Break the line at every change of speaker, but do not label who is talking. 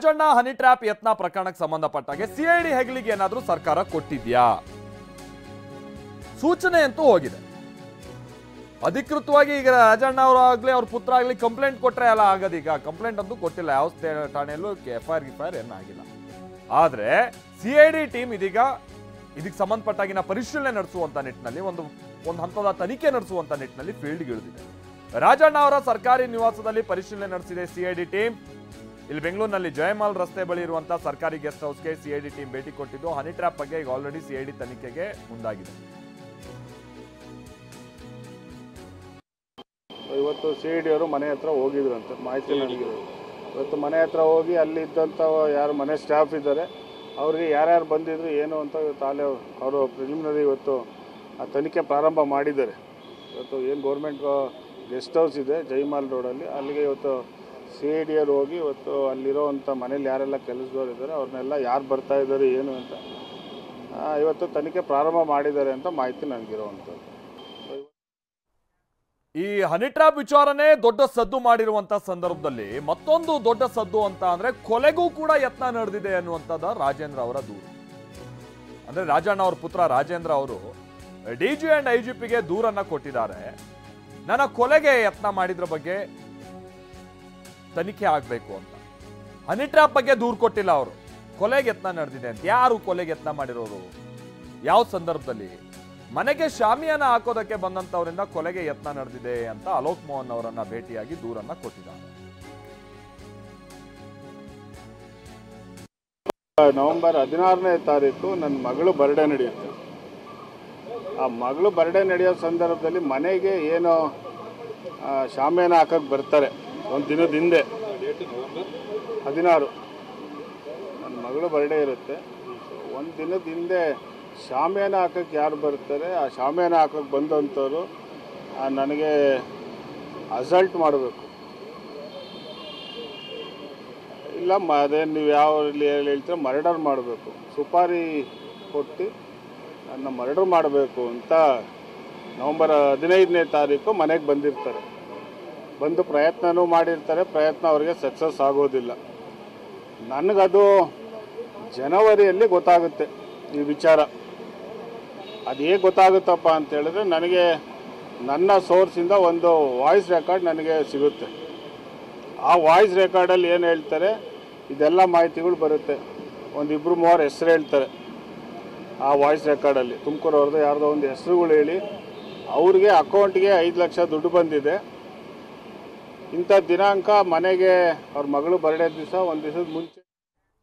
Rajanna honey trap ಯತ್ನ ಪ್ರಕರಣಕ್ಕೆ ಸಂಬಂಧಪಟ್ಟಾಗೆ CID ಹೆಗಲಿಗೆ ಏನಾದ್ರೂ ಸರ್ಕಾರ ಕೊಟ್ಟಿದ್ಯಾ? ಸೂಚನೆ ಅಂತೂ ಹೋಗಿದೆ. ಅಧಿಕೃತವಾಗಿ ಈಗ ರಾಜಣ್ಣ ಅವರಾಗ್ಲಿ ಅವ್ರ ಪುತ್ರ ಆಗ್ಲಿ ಕಂಪ್ಲೇಂಟ್ ಕೊಟ್ರೆ ಎಲ್ಲ ಆಗದ. ಈಗ ಕಂಪ್ಲೇಂಟ್ ಅಂತೂ ಕೊಟ್ಟಿಲ್ಲ, ಯಾವ ಠಾಣೆಯಲ್ಲೂ ಎಫ್ಐಆರ್ ಏನಾಗಿಲ್ಲ. ಆದ್ರೆ ಸಿಐಡಿ ಟೀಮ್ ಇದಕ್ಕೆ ಸಂಬಂಧಪಟ್ಟಾಗಿನ ಪರಿಶೀಲನೆ ನಡೆಸುವಂತ ನಿಟ್ಟಿನಲ್ಲಿ ಒಂದು ಹಂತದ ತನಿಖೆ ನಡೆಸುವಂತ ನಿಟ್ಟಿನಲ್ಲಿ ಫೀಲ್ಡ್ಗೆ ಇಳಿದಿದೆ. ರಾಜಣ್ಣ ಅವರ ಸರ್ಕಾರಿ ನಿವಾಸದಲ್ಲಿ ಪರಿಶೀಲನೆ ನಡೆಸಿದೆ ಸಿಐಡಿ ಟೀಮ್. ಇಲ್ಲಿ ಬೆಂಗಳೂರಿನಲ್ಲಿ ಜಯಮಾಲ್ ರಸ್ತೆ ಬಳಿ ಇರುವಂತಹ ಸರ್ಕಾರಿ ಗೆಸ್ಟ್ ಹೌಸ್ಗೆ ಸಿಐಡಿ ಟೀಮ್ ಭೇಟಿ ಕೊಟ್ಟಿದ್ದು ಹನಿ ಟ್ರ್ಯಾಪ್ ಬಗ್ಗೆ ಈಗ ಆಲ್ರೆಡಿ ಸಿಐಡಿ ತನಿಖೆಗೆ ಮುಂದಾಗಿದೆ.
ಇವತ್ತು ಸಿಐಡಿ ಅವರು ಮನೆ ಹತ್ರ ಹೋಗಿದ್ರು ಅಂತ ಮಾಹಿತಿ ನನಗಿದೆ. ಇವತ್ತು ಮನೆ ಹತ್ರ ಹೋಗಿ ಅಲ್ಲಿ ಇದ್ದಂಥ ಯಾರು ಮನೆ ಸ್ಟಾಫ್ ಇದ್ದಾರೆ ಅವ್ರಿಗೆ ಯಾರ್ಯಾರು ಬಂದಿದ್ರು ಏನು ಅಂತ ಇವತ್ತು ಅಲ್ಲೇ ಅವರು ಪ್ರಿಲಿಮಿನರಿ ಇವತ್ತು ಆ ತನಿಖೆ ಪ್ರಾರಂಭ ಮಾಡಿದ್ದಾರೆ. ಇವತ್ತು ಏನು ಗೌರ್ಮೆಂಟ್ ಗೆಸ್ಟ್ ಹೌಸ್ ಇದೆ ಜಯಮಾಲ್ ರೋಡಲ್ಲಿ, ಅಲ್ಲಿಗೆ ಇವತ್ತು ಸಿಐಡಿ ಅವರು ಹೋಗಿ ಇವತ್ತು ಅಲ್ಲಿರೋವಂಥ ಮನೇಲಿ ಯಾರೆಲ್ಲ ಕೆಲಸದವ್ರು ಇದ್ದಾರೆ ಅವ್ರನ್ನೆಲ್ಲ ಯಾರು ಬರ್ತಾ ಇದ್ದಾರೆ ಏನು ಅಂತ ಇವತ್ತು ತನಿಖೆ ಪ್ರಾರಂಭ ಮಾಡಿದ್ದಾರೆ ಅಂತ ಮಾಹಿತಿ ನನಗಿರುವಂಥದ್ದು.
ಈ ಹನಿ ಟ್ರ್ಯಾಪ್ ವಿಚಾರನೇ ದೊಡ್ಡ ಸದ್ದು ಮಾಡಿರುವಂತ ಸಂದರ್ಭದಲ್ಲಿ ಮತ್ತೊಂದು ದೊಡ್ಡ ಸದ್ದು ಅಂತ ಅಂದ್ರೆ ಕೊಲೆಗೂ ಕೂಡ ಯತ್ನ ನಡೆದಿದೆ ಅನ್ನುವಂಥದ್ದು ರಾಜೇಂದ್ರ ಅವರ ದೂರು. ಅಂದ್ರೆ ರಾಜಣ್ಣ ಅವ್ರ ಪುತ್ರ ರಾಜೇಂದ್ರ ಅವರು ಡಿಜಿ ಅಂಡ್ ಐಜಿಪಿಗೆ ದೂರನ್ನ ಕೊಟ್ಟಿದ್ದಾರೆ. ನನ್ನ ಕೊಲೆಗೆ ಯತ್ನ ಮಾಡಿದ್ರ ಬಗ್ಗೆ ತನಿಖೆ ಆಗ್ಬೇಕು ಅಂತ. ಹನಿ ಟ್ರ್ಯಾಪ್ ಬಗ್ಗೆ ದೂರು ಕೊಟ್ಟಿಲ್ಲ ಅವರು, ಕೊಲೆಗೆ ಯತ್ನ ನಡೆದಿದೆ ಅಂತ. ಯಾರು ಕೊಲೆಗೆ ಯತ್ನ ಮಾಡಿರೋರು? ಯಾವ ಸಂದರ್ಭದಲ್ಲಿ? ಮನೆಗೆ ಶಾಮಿಯಾನ ಹಾಕೋದಕ್ಕೆ ಬಂದಂತವರಿಂದ ಕೊಲೆಗೆ ಯತ್ನ ನಡೆದಿದೆ ಅಂತ ಅಲೋಕ್ ಮೋಹನ್ ಅವರನ್ನ ಭೇಟಿಯಾಗಿ ದೂರನ್ನ ಕೊಟ್ಟಿದ್ದಾರೆ.
ನವೆಂಬರ್ 16ನೇ ತಾರೀಕು ನನ್ನ ಮಗಳು ಬರ್ಡೇ ನಡೆಯುತ್ತೆ. ಆ ಮಗಳು ಬರ್ಡೇ ನಡೆಯೋ ಸಂದರ್ಭದಲ್ಲಿ ಮನೆಗೆ ಏನು ಶಾಮಿಯಾನ ಹಾಕಕ್ಕೆ ಬರ್ತಾರೆ ಒಂದು ದಿನದ ಹಿಂದೆ, 16 ನನ್ನ ಮಗಳು ಬರ್ಡೇ ಇರುತ್ತೆ. ಒಂದು ದಿನದ ಹಿಂದೆ ಶಾಮಿಯಾನ ಹಾಕಕ್ಕೆ ಯಾರು ಬರ್ತಾರೆ, ಆ ಶಾಮಿಯಾನ ಹಾಕಕ್ಕೆ ಬಂದಂಥವ್ರು ನನಗೆ ಅಸಲ್ಟ್ ಮಾಡಬೇಕು. ಇಲ್ಲ ಅದೇನು ನೀವು ಯಾವ ಹೇಳ್ತೀರ ಮರ್ಡರ್ ಮಾಡಬೇಕು, ಸುಪಾರಿ ಕೊಟ್ಟು ನನ್ನ ಮರ್ಡರ್ ಮಾಡಬೇಕು ಅಂತ ನವೆಂಬರ್ 15ನೇ ತಾರೀಕು ಮನೆಗೆ ಬಂದಿರ್ತಾರೆ. ಬಂದು ಪ್ರಯತ್ನವೂ ಮಾಡಿರ್ತಾರೆ, ಪ್ರಯತ್ನ ಅವ್ರಿಗೆ ಸಕ್ಸಸ್ ಆಗೋದಿಲ್ಲ. ನನಗದು ಜನವರಿಯಲ್ಲಿ ಗೊತ್ತಾಗುತ್ತೆ ಈ ವಿಚಾರ. ಅದು ಹೇಗೆ ಗೊತ್ತಾಗುತ್ತಪ್ಪ ಅಂತ ಹೇಳಿದ್ರೆ ನನಗೆ ನನ್ನ ಸೋರ್ಸಿಂದ ಒಂದು ವಾಯ್ಸ್ ರೆಕಾರ್ಡ್ ನನಗೆ ಸಿಗುತ್ತೆ. ಆ ವಾಯ್ಸ್ ರೆಕಾರ್ಡಲ್ಲಿ ಏನು ಹೇಳ್ತಾರೆ ಇದೆಲ್ಲ ಮಾಹಿತಿಗಳು ಬರುತ್ತೆ. ಒಂದು 2-3 ಹೆಸರು ಹೇಳ್ತಾರೆ ಆ ವಾಯ್ಸ್ ರೆಕಾರ್ಡಲ್ಲಿ. ತುಮಕೂರು ಅವ್ರದ್ದು ಯಾರ್ದೋ ಒಂದು ಹೆಸರುಗಳು ಹೇಳಿ ಅವ್ರಿಗೆ ಅಕೌಂಟ್ಗೆ 5 ಲಕ್ಷ ದುಡ್ಡು ಬಂದಿದೆ, ಇಂಥ ದಿನಾಂಕ ಮನೆಗೆ ಅವ್ರ ಮಗಳು ಬರ್ಡೇ ದಿವಸ ಒಂದು ದಿವಸದ ಮುಂಚೆ